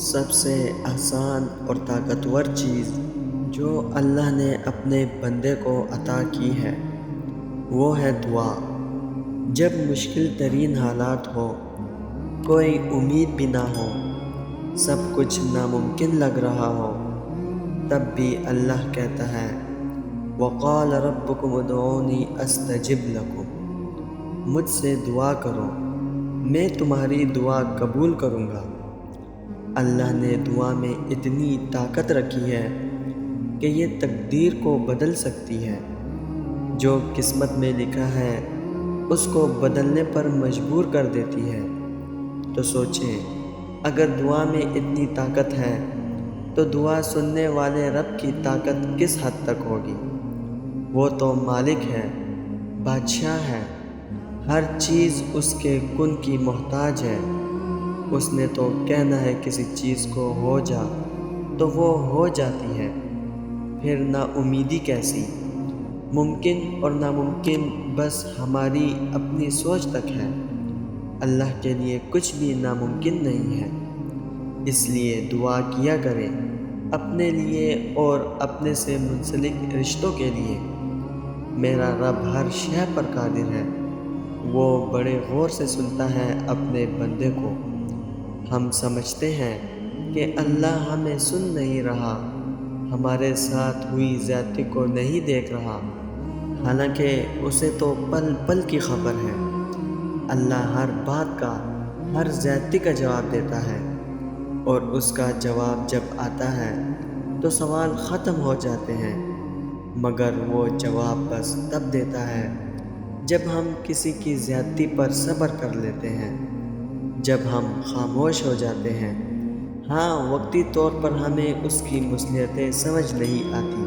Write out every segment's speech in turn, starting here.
سب سے آسان اور طاقتور چیز جو اللہ نے اپنے بندے کو عطا کی ہے وہ ہے دعا۔ جب مشکل ترین حالات ہو، کوئی امید بھی نہ ہو، سب کچھ ناممکن لگ رہا ہو، تب بھی اللہ کہتا ہے وَقَالَ رَبُّكُمُ ادْعُونِي أَسْتَجِبْ لَكُمْ، مجھ سے دعا کرو، میں تمہاری دعا قبول کروں گا۔ اللہ نے دعا میں اتنی طاقت رکھی ہے کہ یہ تقدیر کو بدل سکتی ہے۔ جو قسمت میں لکھا ہے اس کو بدلنے پر مجبور کر دیتی ہے۔ تو سوچیں، اگر دعا میں اتنی طاقت ہے تو دعا سننے والے رب کی طاقت کس حد تک ہوگی؟ وہ تو مالک ہے، بادشاہ ہے، ہر چیز اس کے کن کی محتاج ہے۔ اس نے تو کہنا ہے کسی چیز کو ہو جا تو وہ ہو جاتی ہے، پھر نا امیدی کیسی؟ ممکن اور ناممکن بس ہماری اپنی سوچ تک ہے، اللہ کے لیے کچھ بھی ناممکن نہیں ہے۔ اس لیے دعا کیا کریں اپنے لیے اور اپنے سے منسلک رشتوں کے لیے۔ میرا رب ہر شے پر قادر ہے، وہ بڑے غور سے سنتا ہے اپنے بندے کو۔ ہم سمجھتے ہیں کہ اللہ ہمیں سن نہیں رہا، ہمارے ساتھ ہوئی زیادتی کو نہیں دیکھ رہا، حالانکہ اسے تو پل پل کی خبر ہے۔ اللہ ہر بات کا، ہر زیادتی کا جواب دیتا ہے، اور اس کا جواب جب آتا ہے تو سوال ختم ہو جاتے ہیں، مگر وہ جواب بس تب دیتا ہے جب ہم کسی کی زیادتی پر صبر کر لیتے ہیں، جب ہم خاموش ہو جاتے ہیں۔ ہاں، وقتی طور پر ہمیں اس کی مصلحتیں سمجھ نہیں آتی،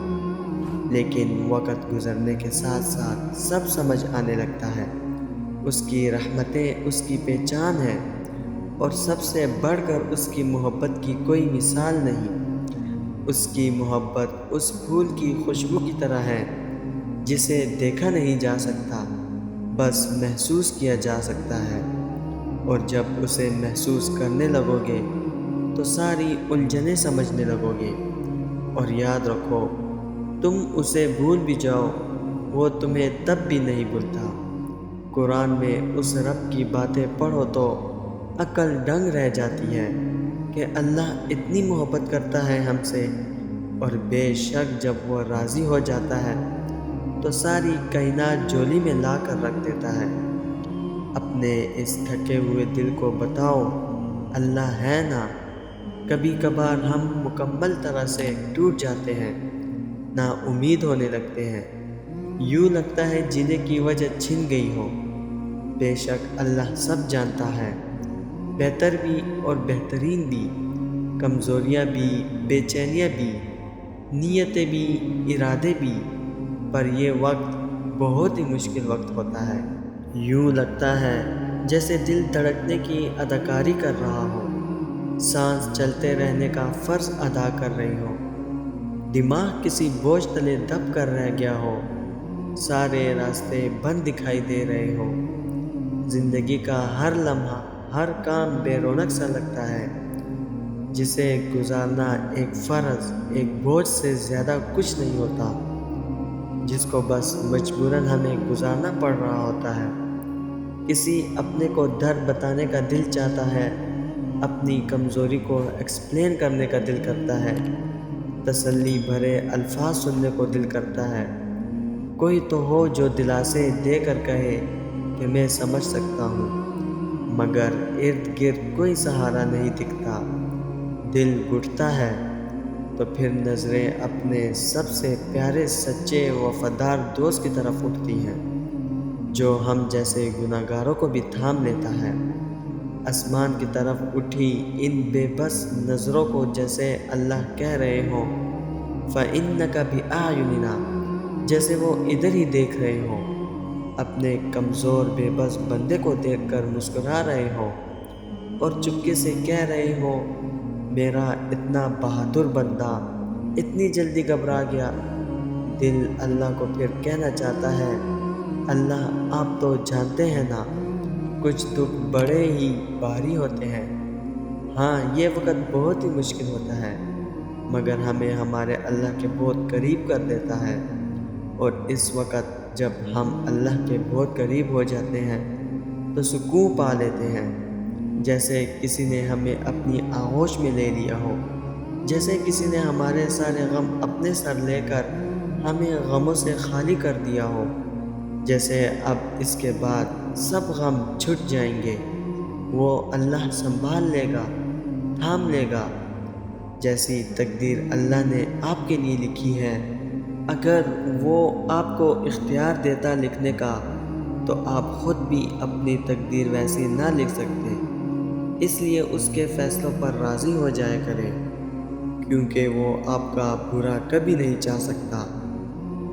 لیکن وقت گزرنے کے ساتھ ساتھ سب سمجھ آنے لگتا ہے۔ اس کی رحمتیں اس کی پہچان ہے، اور سب سے بڑھ کر اس کی محبت کی کوئی مثال نہیں۔ اس کی محبت اس پھول کی خوشبو کی طرح ہے جسے دیکھا نہیں جا سکتا، بس محسوس کیا جا سکتا ہے، اور جب اسے محسوس کرنے لگو گے تو ساری الجھنیں سمجھنے لگو گے۔ اور یاد رکھو، تم اسے بھول بھی جاؤ وہ تمہیں تب بھی نہیں بھولتا۔ قرآن میں اس رب کی باتیں پڑھو تو عقل دنگ رہ جاتی ہے کہ اللہ اتنی محبت کرتا ہے ہم سے، اور بے شک جب وہ راضی ہو جاتا ہے تو ساری کائنات جولی میں لا کر رکھ دیتا ہے۔ اپنے اس تھکے ہوئے دل کو بتاؤ اللہ ہے نا۔ کبھی کبھار ہم مکمل طرح سے ٹوٹ جاتے ہیں، نا امید ہونے لگتے ہیں، یوں لگتا ہے جینے کی وجہ چھن گئی ہو۔ بے شک اللہ سب جانتا ہے، بہتر بھی اور بہترین بھی، کمزوریاں بھی، بے چینیاں بھی، نیتیں بھی، ارادے بھی، پر یہ وقت بہت ہی مشکل وقت ہوتا ہے۔ یوں لگتا ہے جیسے دل دھڑکنے کی اداکاری کر رہا ہو، سانس چلتے رہنے کا فرض ادا کر رہی ہو، دماغ کسی بوجھ تلے دب کر رہ گیا ہو، سارے راستے بند دکھائی دے رہے ہو، زندگی کا ہر لمحہ، ہر کام بے رونق سا لگتا ہے، جسے گزارنا ایک فرض، ایک بوجھ سے زیادہ کچھ نہیں ہوتا، جس کو بس مجبوراً ہمیں گزارنا پڑ رہا ہوتا ہے۔ کسی اپنے کو درد بتانے کا دل چاہتا ہے، اپنی کمزوری کو ایکسپلین کرنے کا دل کرتا ہے، تسلی بھرے الفاظ سننے کو دل کرتا ہے۔ کوئی تو ہو جو دلاسے دے کر کہے کہ میں سمجھ سکتا ہوں، مگر ارد گرد کوئی سہارا نہیں دکھتا۔ دل گھٹتا ہے تو پھر نظریں اپنے سب سے پیارے سچے وفادار دوست کی طرف اٹھتی ہیں، جو ہم جیسے گناہ گاروں کو بھی تھام لیتا ہے۔ آسمان کی طرف اٹھی ان بے بس نظروں کو جیسے اللہ کہہ رہے ہوں فَإِنَّكَ بِأَعْيُنِنَا، جیسے وہ ادھر ہی دیکھ رہے ہوں، اپنے کمزور بے بس بندے کو دیکھ کر مسکرا رہے ہوں، اور چپکے سے کہہ رہے ہوں میرا اتنا بہادر بندہ اتنی جلدی گھبرا گیا۔ دل اللہ کو پھر کہنا چاہتا ہے اللہ آپ تو جانتے ہیں نا، کچھ دکھ بڑے ہی بھاری ہوتے ہیں، ہاں، یہ وقت بہت ہی مشکل ہوتا ہے، مگر ہمیں ہمارے اللہ کے بہت قریب کر دیتا ہے، اور اس وقت جب ہم اللہ کے بہت قریب ہو جاتے ہیں تو سکون پا لیتے ہیں، جیسے کسی نے ہمیں اپنی آغوش میں لے لیا ہو، جیسے کسی نے ہمارے سارے غم اپنے سر لے کر ہمیں غموں سے خالی کر دیا ہو، جیسے اب اس کے بعد سب غم چھٹ جائیں گے، وہ اللہ سنبھال لے گا، تھام لے گا، جیسی تقدیر اللہ نے آپ کے لیے لکھی ہے۔ اگر وہ آپ کو اختیار دیتا لکھنے کا تو آپ خود بھی اپنی تقدیر ویسی نہ لکھ سکتے، اس لیے اس کے فیصلوں پر راضی ہو جایا کریں، کیونکہ وہ آپ کا برا کبھی نہیں چاہ سکتا۔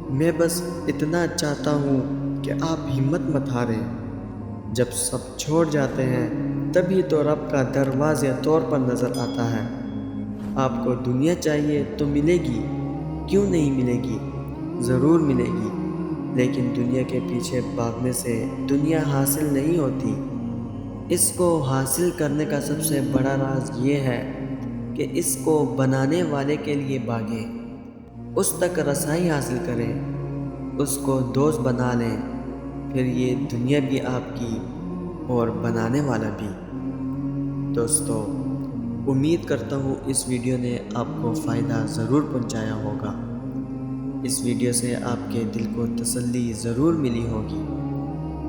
میں بس اتنا چاہتا ہوں کہ آپ ہمت مت ہاریں۔ جب سب چھوڑ جاتے ہیں تبھی تو رب کا در واضح طور پر نظر آتا ہے۔ آپ کو دنیا چاہیے تو ملے گی، کیوں نہیں ملے گی؟ ضرور ملے گی، لیکن دنیا کے پیچھے بھاگنے سے دنیا حاصل نہیں ہوتی۔ اس کو حاصل کرنے کا سب سے بڑا راز یہ ہے کہ اس کو بنانے والے کے لیے بھاگیں، اس تک رسائی حاصل کریں، اس کو دوست بنا لیں، پھر یہ دنیا بھی آپ کی اور بنانے والا بھی۔ دوستو، امید کرتا ہوں اس ویڈیو نے آپ کو فائدہ ضرور پہنچایا ہوگا۔ اس ویڈیو سے آپ کے دل کو تسلی ضرور ملی ہوگی۔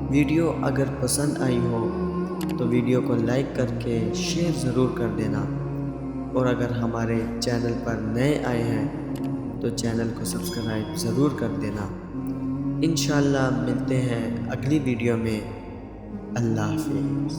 ویڈیو اگر پسند آئی ہو تو ویڈیو کو لائک کر کے شیئر ضرور کر دینا، اور اگر ہمارے چینل پر نئے آئے ہیں تو چینل کو سبسکرائب ضرور کر دینا۔ انشاءاللہ ملتے ہیں اگلی ویڈیو میں۔ اللہ حافظ۔